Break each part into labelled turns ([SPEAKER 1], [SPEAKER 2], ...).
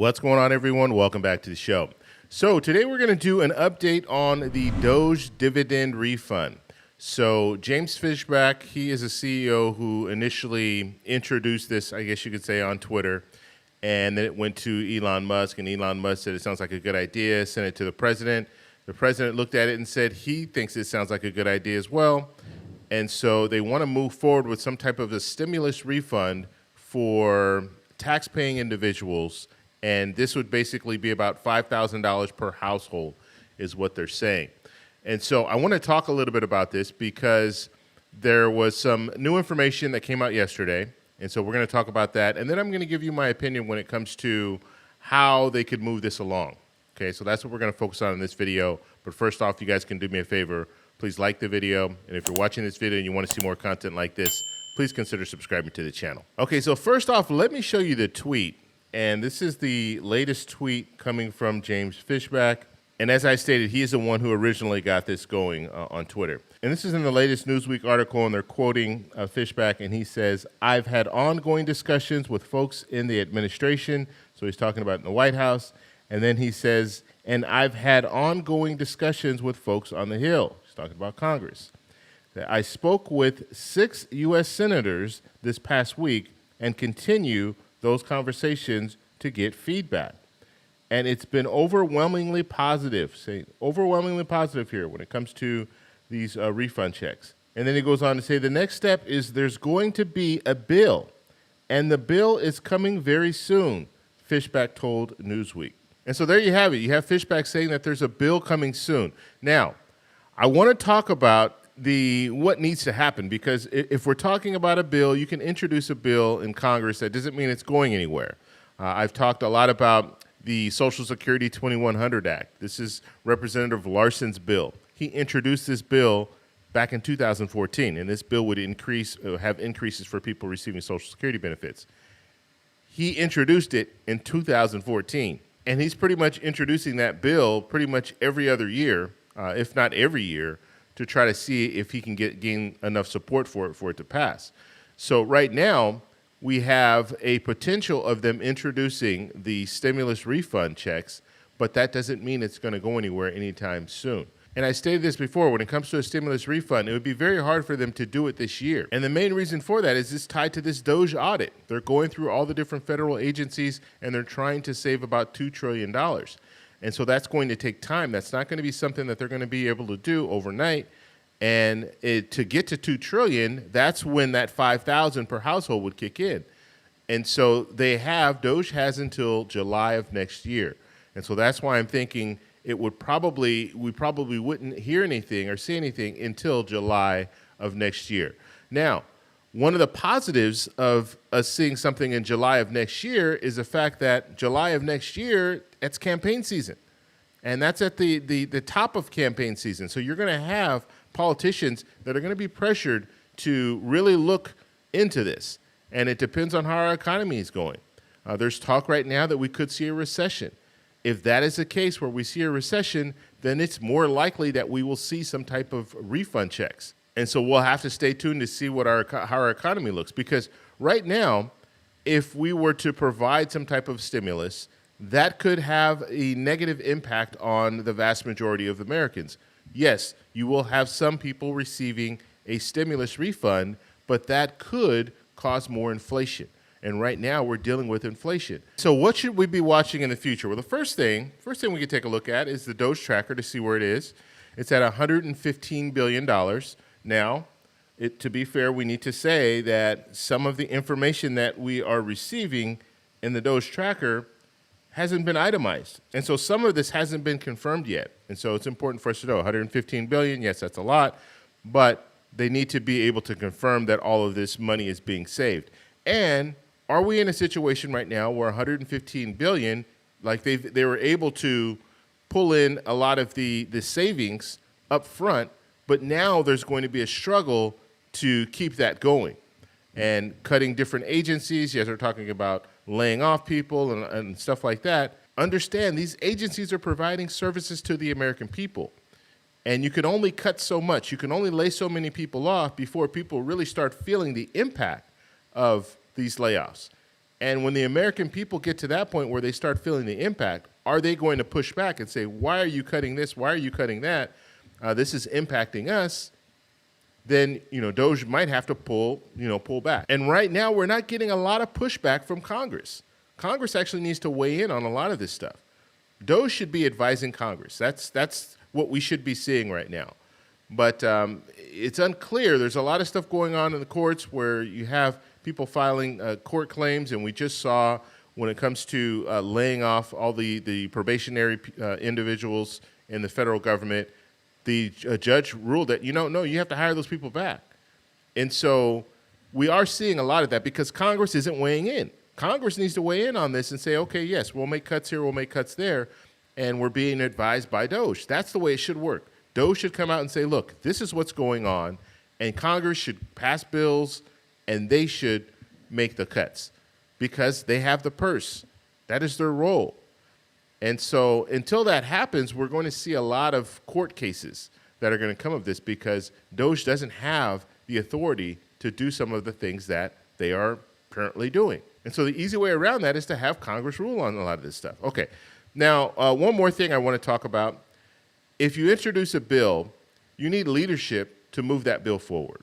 [SPEAKER 1] What's going on, everyone? Welcome back to the show. So today we're going to do an update on the Doge dividend refund. So James Fishback, he is a CEO who initially introduced this, I guess you could say, on Twitter. And then it went to Elon Musk, and Elon Musk said it sounds like a good idea, sent it to the president. The president looked at it and said he thinks it sounds like a good idea as well. And so they want to move forward with some type of a stimulus refund for tax-paying individuals. And this would basically be about $5,000 per household is what they're saying. And so I want to talk a little bit about this because there was some new information that came out yesterday. And so we're going to talk about that. And then I'm going to give you my opinion when it comes to how they could move this along. Okay, so that's what we're going to focus on in this video. But first off, you guys can do me a favor. Please like the video. And if you're watching this video and you want to see more content like this, please consider subscribing to the channel. Okay, so first off, let me show you the tweet. And this is the latest tweet coming from James Fishback. And as I stated, he is the one who originally got this going on Twitter. And this is in the latest Newsweek article, and they're quoting Fishback, and he says, "I've had ongoing discussions with folks in the administration." So he's talking about in the White House. And then he says, "And I've had ongoing discussions with folks on the Hill." He's talking about Congress. "I spoke with 6 U.S. senators this past week and continue those conversations to get feedback. And it's been overwhelmingly positive," say overwhelmingly positive here when it comes to these refund checks. And then he goes on to say, "The next step is there's going to be a bill, and the bill is coming very soon," Fishback told Newsweek. And so there you have it. You have Fishback saying that there's a bill coming soon. Now, I want to talk about what needs to happen, because if we're talking about a bill, you can introduce a bill in Congress. That doesn't mean it's going anywhere. I've talked a lot about the Social Security 2100 Act. This is Representative Larson's bill. He introduced this bill back in 2014, and this bill would have increases for people receiving Social Security benefits. He introduced it in 2014, and he's pretty much introducing that bill pretty much every other year, if not every year, to try to see if he can gain enough support for it to pass. So right now, we have a potential of them introducing the stimulus refund checks, but that doesn't mean it's going to go anywhere anytime soon. And I stated this before, when it comes to a stimulus refund, it would be very hard for them to do it this year. And the main reason for that is it's tied to this Doge audit. They're going through all the different federal agencies, and they're trying to save about $2 trillion. And so that's going to take time. That's not going to be something that they're going to be able to do overnight. And to get to $2 trillion, that's when that $5,000 per household would kick in. And so Doge has until July of next year. And so that's why I'm thinking we probably wouldn't hear anything or see anything until July of next year. Now, one of the positives of us seeing something in July of next year is the fact that July of next year, it's campaign season. And that's at the top of campaign season. So you're going to have politicians that are going to be pressured to really look into this. And it depends on how our economy is going. There's talk right now that we could see a recession. If that is the case where we see a recession, then it's more likely that we will see some type of refund checks. And so we'll have to stay tuned to see how our economy looks. Because right now, if we were to provide some type of stimulus, that could have a negative impact on the vast majority of Americans. Yes, you will have some people receiving a stimulus refund, but that could cause more inflation. And right now we're dealing with inflation. So what should we be watching in the future? Well, the first thing we can take a look at is the Doge tracker to see where it is. It's at $115 billion. Now, to be fair, we need to say that some of the information that we are receiving in the Doge tracker hasn't been itemized. And so some of this hasn't been confirmed yet. And so it's important for us to know 115 billion, yes, that's a lot, but they need to be able to confirm that all of this money is being saved. And are we in a situation right now where 115 billion, like they were able to pull in a lot of the savings up front, but now there's going to be a struggle to keep that going and cutting different agencies. Yes, we're talking about laying off people and stuff like that. Understand, these agencies are providing services to the American people. And you can only cut so much. You can only lay so many people off before people really start feeling the impact of these layoffs. And when the American people get to that point where they start feeling the impact, are they going to push back and say, why are you cutting this? Why are you cutting that? This is impacting us. Then, Doge might have to pull back. And right now, we're not getting a lot of pushback from Congress. Congress actually needs to weigh in on a lot of this stuff. Doge should be advising Congress. That's what we should be seeing right now. But it's unclear. There's a lot of stuff going on in the courts where you have people filing court claims, and we just saw when it comes to laying off all the probationary individuals in the federal government, the judge ruled that, no, you have to hire those people back. And so we are seeing a lot of that because Congress isn't weighing in. Congress needs to weigh in on this and say, okay, yes, we'll make cuts here, we'll make cuts there, and we're being advised by Doge. That's the way it should work. Doge should come out and say, look, this is what's going on, and Congress should pass bills, and they should make the cuts because they have the purse. That is their role. And so until that happens, we're going to see a lot of court cases that are going to come of this because Doge doesn't have the authority to do some of the things that they are currently doing. And so the easy way around that is to have Congress rule on a lot of this stuff. Okay, now one more thing I want to talk about. If you introduce a bill, you need leadership to move that bill forward.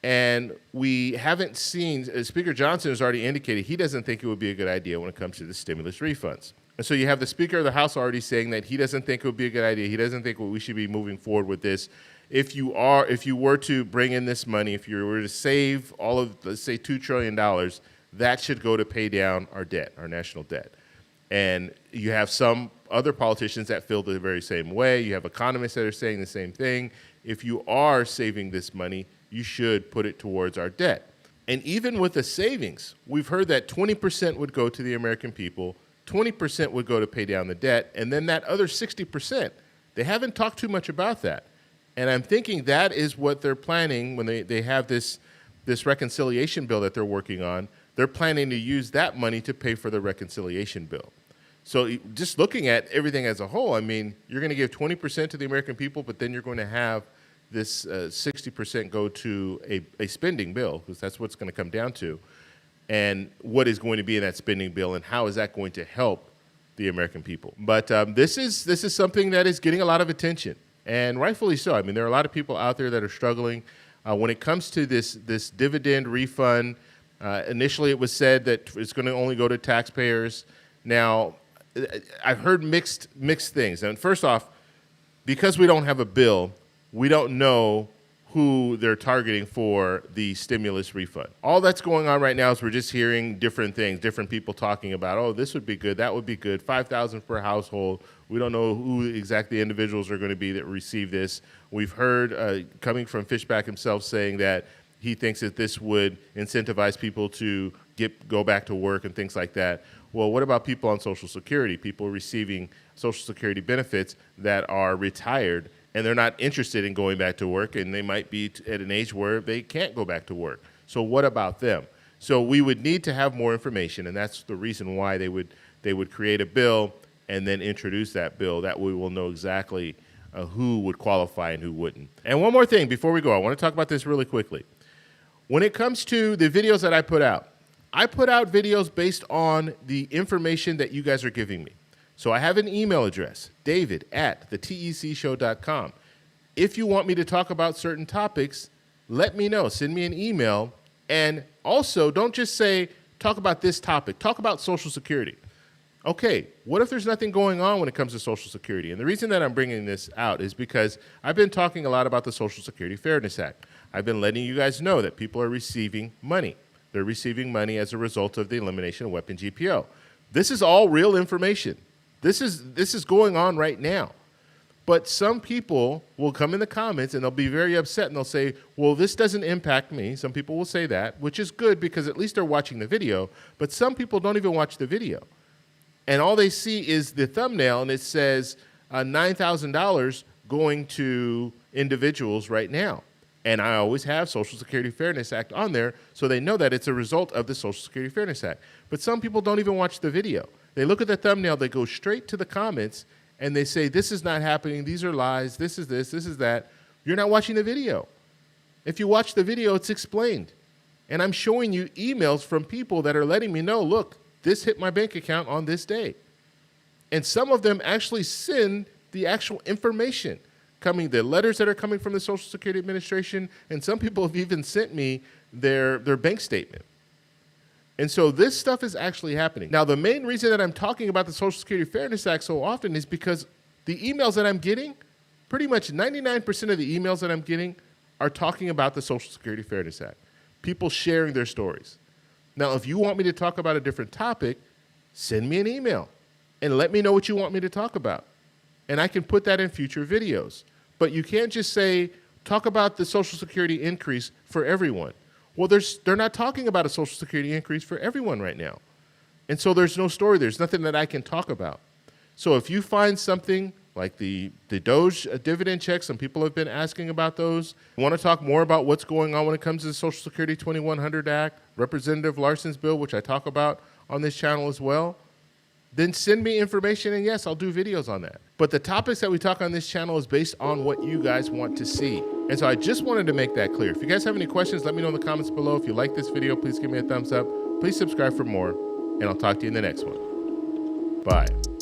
[SPEAKER 1] And we haven't seen, Speaker Johnson has already indicated he doesn't think it would be a good idea when it comes to the stimulus refunds. And so you have the Speaker of the House already saying that he doesn't think it would be a good idea. He doesn't think we should be moving forward with this. If you were to bring in this money, if you were to save all of, let's say, $2 trillion, that should go to pay down our debt, our national debt. And you have some other politicians that feel the very same way. You have economists that are saying the same thing. If you are saving this money, you should put it towards our debt. And even with the savings, we've heard that 20% would go to the American people, 20% would go to pay down the debt, and then that other 60%, they haven't talked too much about that. And I'm thinking that is what they're planning when they have this reconciliation bill that they're working on. They're planning to use that money to pay for the reconciliation bill. So just looking at everything as a whole, I mean, you're going to give 20% to the American people, but then you're going to have this 60% go to a spending bill, because that's what it's going to come down to. And what is going to be in that spending bill, and how is that going to help the American people? But this is something that is getting a lot of attention, and rightfully so. I mean, there are a lot of people out there that are struggling. When it comes to this dividend refund, initially it was said that it's going to only go to taxpayers. Now, I've heard mixed things. And first off, because we don't have a bill, we don't know who they're targeting for the stimulus refund. All that's going on right now is we're just hearing different things, different people talking about, oh, this would be good, that would be good, $5,000 per household. We don't know who exactly the individuals are going to be that receive this. We've heard coming from Fishback himself saying that he thinks that this would incentivize people to go back to work and things like that. Well, what about people on Social Security, people receiving Social Security benefits that are retired and they're not interested in going back to work, and they might be at an age where they can't go back to work? So what about them? So we would need to have more information, and that's the reason why they would create a bill and then introduce that bill. That we will know exactly who would qualify and who wouldn't. And one more thing before we go, I want to talk about this really quickly. When it comes to the videos that I put out videos based on the information that you guys are giving me. So I have an email address, david@thetecshow.com. If you want me to talk about certain topics, let me know. Send me an email. And also, don't just say, talk about this topic. Talk about Social Security. Okay, what if there's nothing going on when it comes to Social Security? And the reason that I'm bringing this out is because I've been talking a lot about the Social Security Fairness Act. I've been letting you guys know that people are receiving money. They're receiving money as a result of the elimination of weapon GPO. This is all real information. This is going on right now. But some people will come in the comments and they'll be very upset and they'll say, well, this doesn't impact me. Some people will say that, which is good because at least they're watching the video. But some people don't even watch the video. And all they see is the thumbnail and it says $9,000 going to individuals right now. And I always have Social Security Fairness Act on there so they know that it's a result of the Social Security Fairness Act. But some people don't even watch the video. They look at the thumbnail, they go straight to the comments, and they say, this is not happening, these are lies, this is that. You're not watching the video. If you watch the video, it's explained. And I'm showing you emails from people that are letting me know, look, this hit my bank account on this day. And some of them actually send the actual information the letters that are coming from the Social Security Administration, and some people have even sent me their bank statement. And so this stuff is actually happening. Now, the main reason that I'm talking about the Social Security Fairness Act so often is because the emails that I'm getting, pretty much 99% of the emails that I'm getting are talking about the Social Security Fairness Act. People sharing their stories. Now, if you want me to talk about a different topic, send me an email and let me know what you want me to talk about. And I can put that in future videos. But you can't just say, talk about the Social Security increase for everyone. Well, they're not talking about a Social Security increase for everyone right now. And so there's no story. There's nothing that I can talk about. So if you find something like the Doge dividend checks, some people have been asking about those. You want to talk more about what's going on when it comes to the Social Security 2100 Act, Representative Larson's bill, which I talk about on this channel as well, then send me information, and yes, I'll do videos on that. But the topics that we talk on this channel is based on what you guys want to see. And so I just wanted to make that clear. If you guys have any questions, let me know in the comments below. If you like this video, please give me a thumbs up. Please subscribe for more, and I'll talk to you in the next one. Bye.